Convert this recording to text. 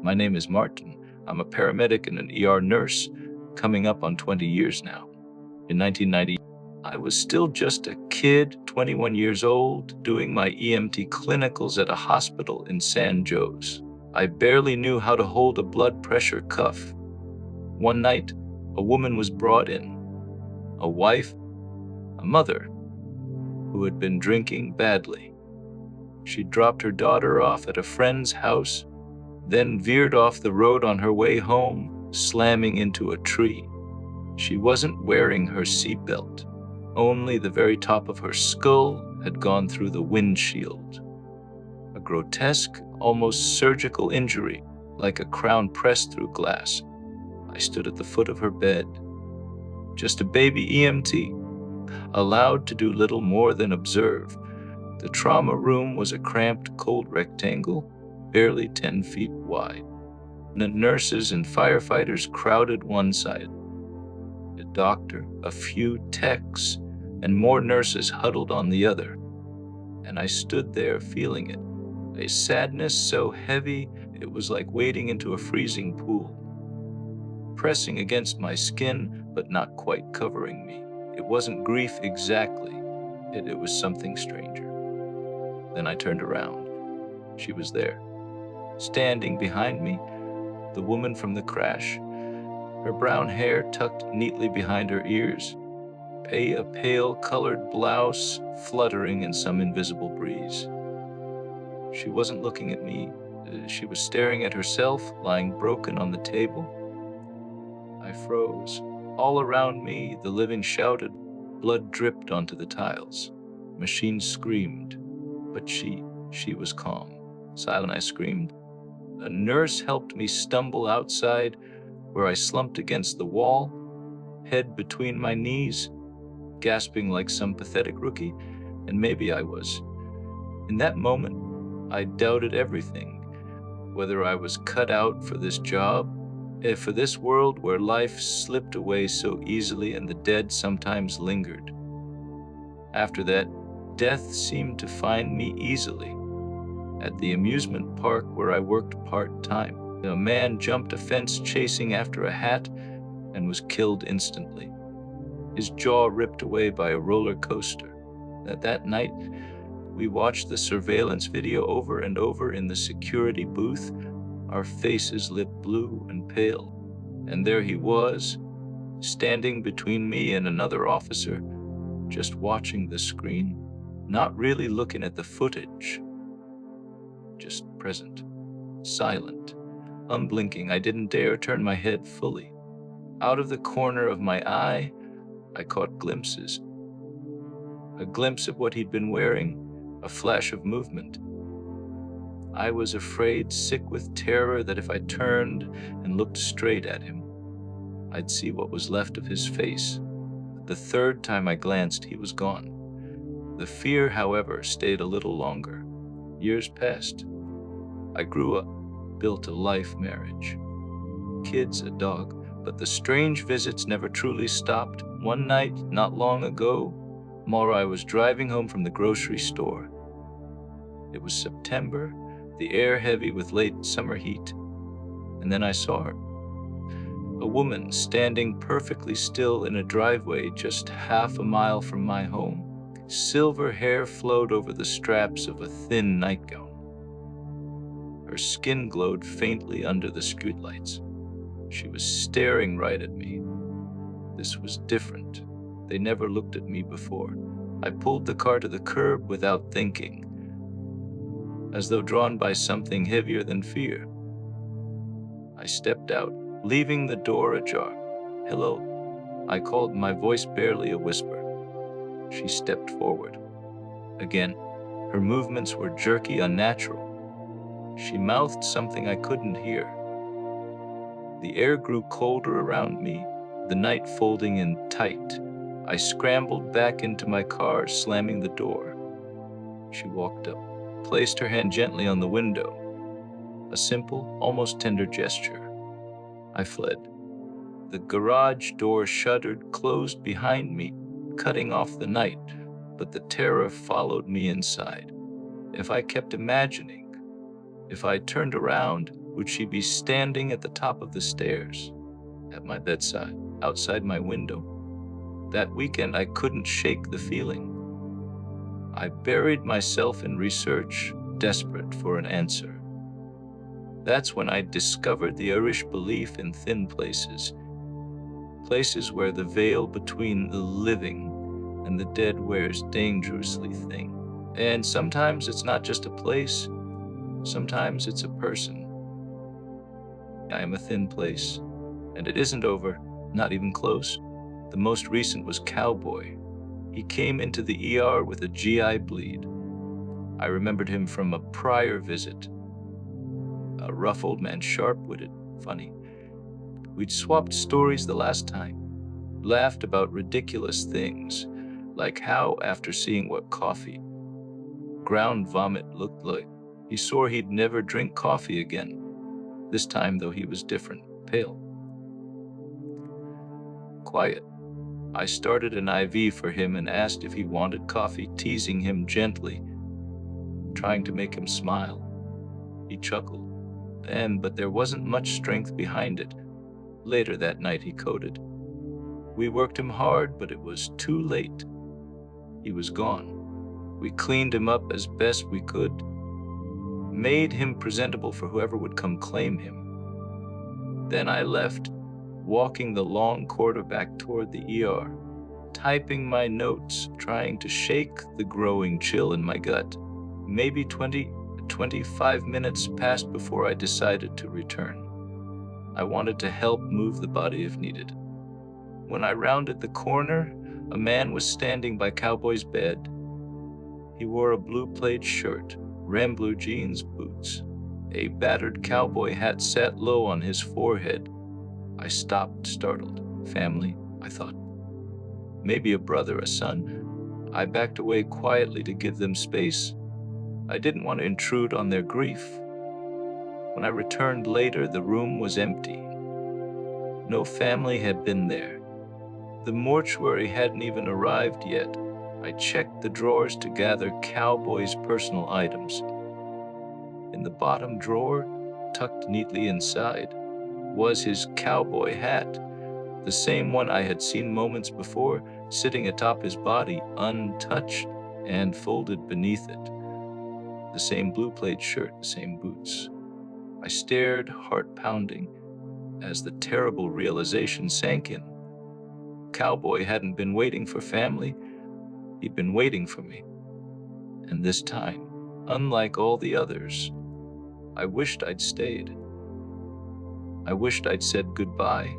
My name is Martin. I'm a paramedic and an ER nurse, coming up on 20 years now. In 1990, I was still just a kid, 21 years old, doing my EMT clinicals at a hospital in San Jose. I barely knew how to hold a blood pressure cuff. One night, a woman was brought in, a wife, a mother, who had been drinking badly. She dropped her daughter off at a friend's house, then veered off the road on her way home, slamming into a tree. She wasn't wearing her seatbelt. Only the very top of her skull had gone through the windshield. A grotesque, almost surgical injury, like a crown pressed through glass. I stood at the foot of her bed, just a baby EMT, allowed to do little more than observe. The trauma room was a cramped, cold rectangle, barely 10 feet wide. The nurses and firefighters crowded one side. A doctor, a few techs, and more nurses huddled on the other. And I stood there feeling it, a sadness so heavy it was like wading into a freezing pool, pressing against my skin but not quite covering me. It wasn't grief exactly, it was something stranger. Then I turned around. She was there, standing behind me, the woman from the crash, her brown hair tucked neatly behind her ears, a pale-colored blouse fluttering in some invisible breeze. She wasn't looking at me. She was staring at herself, lying broken on the table. I froze. All around me, the living shouted. Blood dripped onto the tiles. Machines screamed. But she was calm. Silent, I screamed. A nurse helped me stumble outside, where I slumped against the wall, head between my knees, gasping like some pathetic rookie, and maybe I was. In that moment, I doubted everything, whether I was cut out for this job, for this world where life slipped away so easily and the dead sometimes lingered. After that, death seemed to find me easily. At the amusement park where I worked part-time, a man jumped a fence chasing after a hat and was killed instantly, his jaw ripped away by a roller coaster. That night, we watched the surveillance video over and over in the security booth, our faces lit blue and pale. And there he was, standing between me and another officer, just watching the screen, not really looking at the footage, just present, silent, unblinking. I didn't dare turn my head fully. Out of the corner of my eye, I caught glimpses. A glimpse of what he'd been wearing, a flash of movement. I was afraid, sick with terror, that if I turned and looked straight at him, I'd see what was left of his face. The third time I glanced, he was gone. The fear, however, stayed a little longer. Years passed. I grew up, built a life marriage. Kids, a dog, but the strange visits never truly stopped. One night, not long ago, Maura was driving home from the grocery store. It was September, the air heavy with late summer heat, and then I saw her. A woman standing perfectly still in a driveway just half a mile from my home. Silver hair flowed over the straps of a thin nightgown. Her skin glowed faintly under the streetlights. She was staring right at me. This was different. They never looked at me before. I pulled the car to the curb without thinking, as though drawn by something heavier than fear. I stepped out, leaving the door ajar. "Hello," I called, my voice barely a whisper. She stepped forward. Again, her movements were jerky, unnatural. She mouthed something I couldn't hear. The air grew colder around me, the night folding in tight. I scrambled back into my car, slamming the door. She walked up, placed her hand gently on the window. A simple, almost tender gesture. I fled. The garage door shuttered, closed behind me, cutting off the night, but the terror followed me inside. If I kept imagining, if I turned around, would she be standing at the top of the stairs, at my bedside, outside my window? That weekend, I couldn't shake the feeling. I buried myself in research, desperate for an answer. That's when I discovered the Irish belief in thin places, places where the veil between the living and the dead wears dangerously thin. And sometimes it's not just a place, sometimes it's a person. I am a thin place, and it isn't over, not even close. The most recent was Cowboy. He came into the ER with a GI bleed. I remembered him from a prior visit. A rough old man, sharp-witted, funny. We'd swapped stories the last time, laughed about ridiculous things, like how, after seeing what coffee, ground vomit looked like, he swore he'd never drink coffee again. This time, though, he was different, pale, quiet. I started an IV for him and asked if he wanted coffee, teasing him gently, trying to make him smile. He chuckled then, but there wasn't much strength behind it. Later that night, he coded. We worked him hard, but it was too late. He was gone. We cleaned him up as best we could, made him presentable for whoever would come claim him. Then I left, walking the long corridor back toward the ER, typing my notes, trying to shake the growing chill in my gut. Maybe 25 minutes passed before I decided to return. I wanted to help move the body if needed. When I rounded the corner, a man was standing by Cowboy's bed. He wore a blue plaid shirt, ram blue jeans, boots. A battered cowboy hat sat low on his forehead. I stopped, startled. Family, I thought. Maybe a brother, a son. I backed away quietly to give them space. I didn't want to intrude on their grief. When I returned later, the room was empty. No family had been there. The mortuary hadn't even arrived yet. I checked the drawers to gather Cowboy's personal items. In the bottom drawer, tucked neatly inside, was his cowboy hat, the same one I had seen moments before, sitting atop his body, untouched and folded beneath it. The same blue plaid shirt, the same boots. I stared, heart pounding, as the terrible realization sank in. Cowboy hadn't been waiting for family, he'd been waiting for me. And this time, unlike all the others, I wished I'd stayed. I wished I'd said goodbye.